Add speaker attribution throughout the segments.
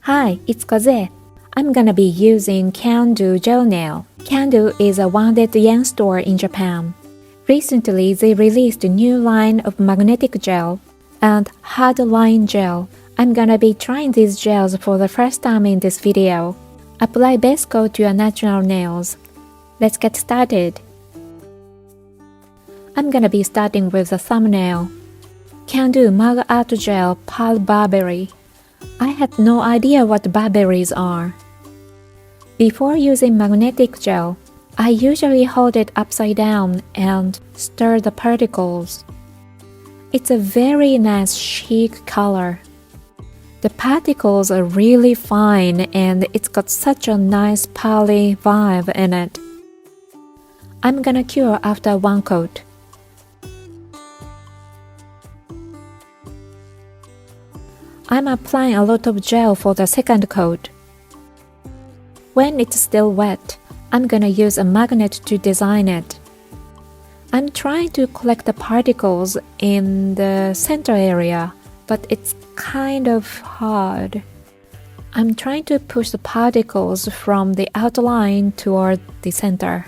Speaker 1: Hi, it's Kozue. I'm gonna be using CanDo gel nail. CanDo is a 100 yen store in Japan. Recently, they released a new line of magnetic gel and hard line gel. I'm gonna be trying these gels for the first time in this video. Apply base coat to your natural nails. Let's get started. I'm gonna be starting with the thumbnail. CanDo Mug Art Gel Pearl Barberry. I had no idea what barberries are. Before using magnetic gel, I usually hold it upside down and stir the particles. It's a very nice chic color. The particles are really fine and it's got such a nice pearly vibe in it. I'm gonna cure after one coat. I'm applying a lot of gel for the second coat. When it's still wet, I'm gonna use a magnet to design it. I'm trying to collect the particles in the center area, but it's kind of hard. I'm trying to push the particles from the outline toward the center.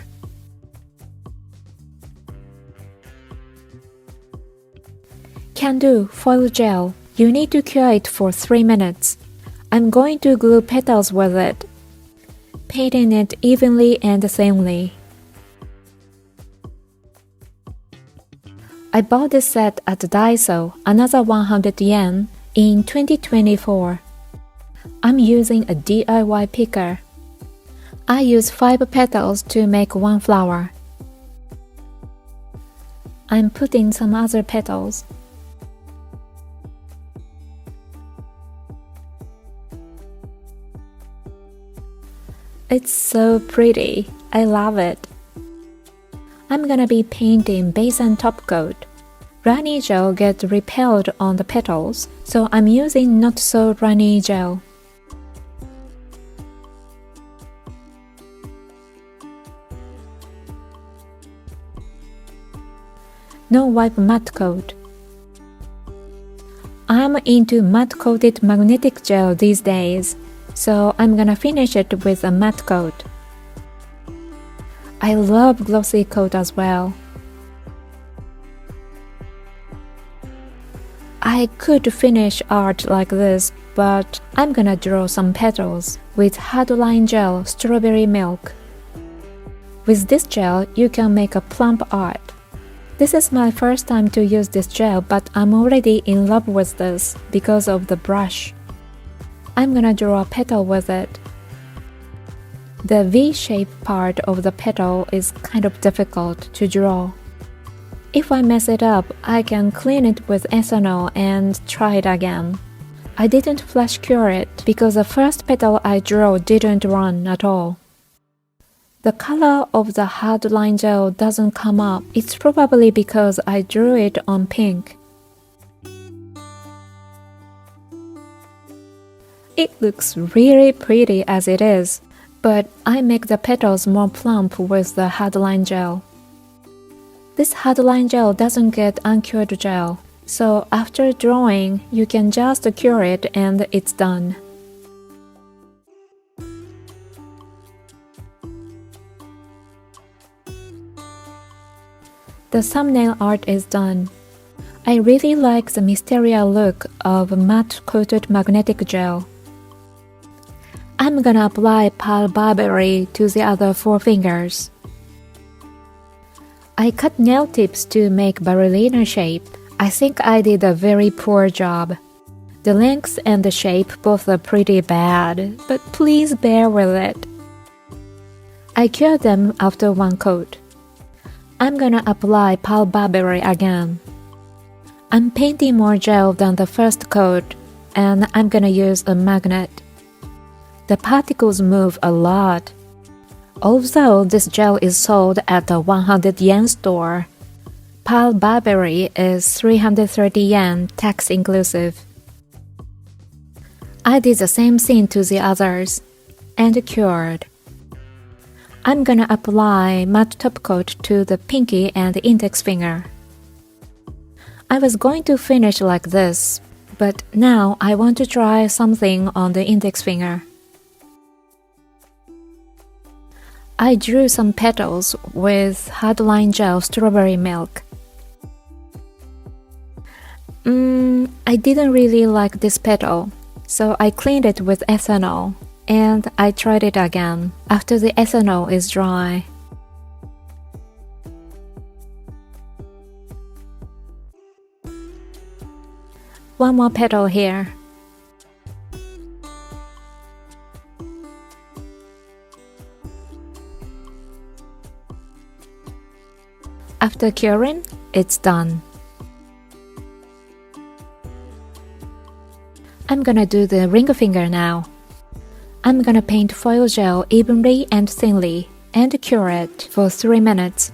Speaker 1: CanDo foil gel. You need to cure it for 3 minutes. I'm going to glue petals with it, painting it evenly and thinly. I bought this set at Daiso, another 100 yen, in 2024. I'm using a DIY picker. I use 5 petals to make 1 flower. I'm putting some other petals. It's so pretty. I love it. I'm gonna be painting base and top coat. Runny gel gets repelled on the petals, so I'm using not so runny gel. No wipe matte coat. I'm into matte coated magnetic gel these days, so I'm gonna finish it with a matte coat. I love glossy coat as well. I could finish art like this, but I'm gonna draw some petals with hardline gel strawberry milk. With this gel, you can make a plump art. This is my first time to use this gel, but I'm already in love with this because of the brush. I'm gonna draw a petal with it. The V-shaped part of the petal is kind of difficult to draw. If I mess it up, I can clean it with ethanol and try it again. I didn't flash cure it because the first petal I drew didn't run at all. The color of the hardline gel doesn't come up. It's probably because I drew it on pink. It looks really pretty as it is, but I make the petals more plump with the hardline gel. This hardline gel doesn't get uncured gel, so after drawing, you can just cure it and it's done. The thumbnail art is done. I really like the Seria look of matte-coated magnetic gel. I'm gonna apply Pearl Barberry to the other 4 fingers. I cut nail tips to make ballerina shape. I think I did a very poor job. The length and the shape both are pretty bad, but please bear with it. I cured them after 1 coat. I'm gonna apply Pearl Barberry again. I'm painting more gel than the first coat, and I'm gonna use a magnet. The particles move a lot. Although this gel is sold at a 100 yen store, Pearl Barberry is 330 yen tax inclusive. I did the same thing to the others and cured. I'm gonna apply matte top coat to the pinky and index finger. I was going to finish like this, But now I want to try something on the index finger. I drew some petals with hardline gel strawberry milk. I didn't really like this petal, so I cleaned it with ethanol, and I tried it again after the ethanol is dry. One more petal here. After curing, it's done. I'm gonna do the ring finger now. I'm gonna paint foil gel evenly and thinly and cure it for 3 minutes.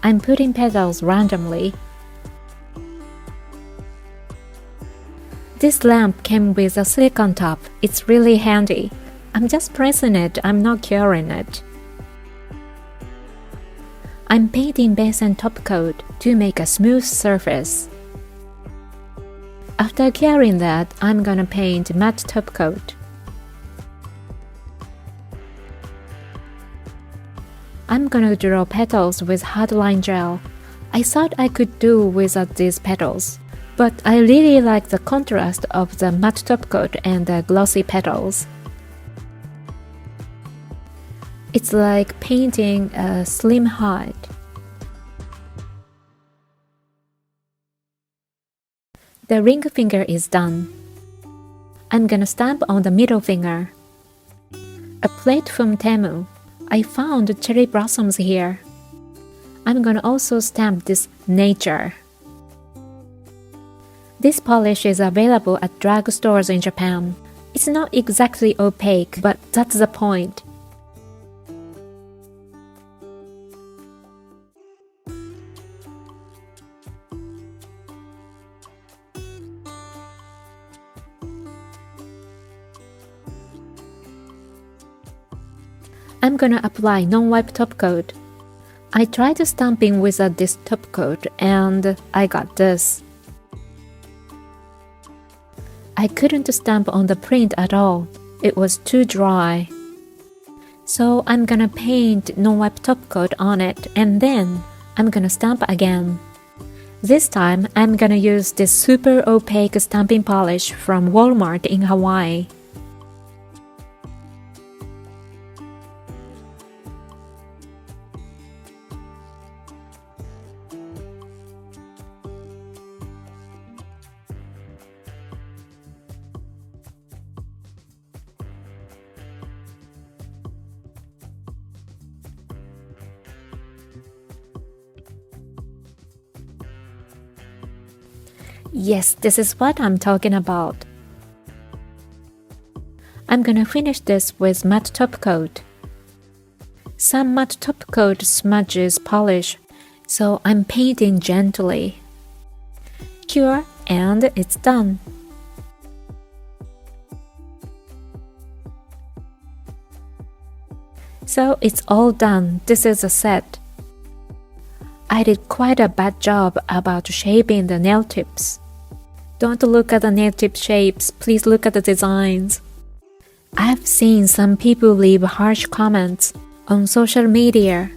Speaker 1: I'm putting petals randomly. This lamp came with a silicone top. It's really handy. I'm just pressing it, I'm not curing it. I'm painting base and top coat to make a smooth surface. After curing that, I'm gonna paint matte top coat. I'm gonna draw petals with hardline gel. I thought I could do without these petals, but I really like the contrast of the matte top coat and the glossy petals. It's like painting a slim heart. The ring finger is done. I'm gonna stamp on the middle finger. A plate from Temu. I found cherry blossoms here. I'm gonna also stamp this nature. This polish is available at drugstores in Japan. It's not exactly opaque, but that's the point. I'm gonna apply non-wipe top coat. I tried stamping without this top coat and I got this. I couldn't stamp on the print at all. It was too dry. So I'm gonna paint non-wipe top coat on it and then I'm gonna stamp again. This time I'm gonna use this super opaque stamping polish from Walmart in Hawaii. Yes, this is what I'm talking about. I'm gonna finish this with matte top coat. Some matte top coat smudges polish, so I'm painting gently. Cure and it's done. So it's all done. This is a set. I did quite a bad job about shaping the nail tips. Don't look at the nail tip shapes, please look at the designs. I've seen some people leave harsh comments on social media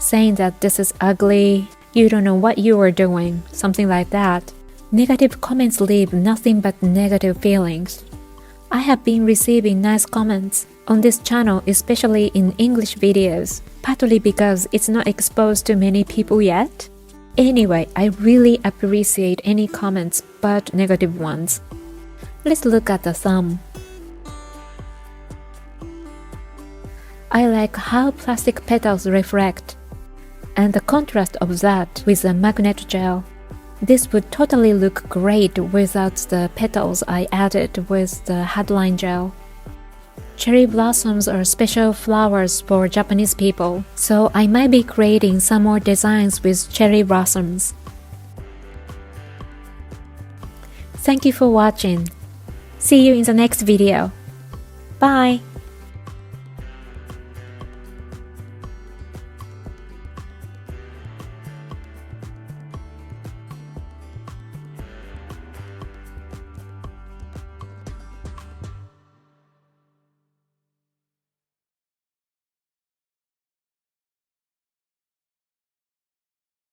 Speaker 1: saying that this is ugly, you don't know what you are doing, something like that. Negative comments leave nothing but negative feelings. I have been receiving nice comments on this channel, especially in English videos, partly because it's not exposed to many people yet. Anyway, I really appreciate any comments but negative ones. Let's look at the thumb. I like how plastic petals reflect, and the contrast of that with the magnet gel. This would totally look great without the petals I added with the hardline gel. Cherry blossoms are special flowers for Japanese people, so I might be creating some more designs with cherry blossoms. Thank you for watching. See you in the next video. Bye!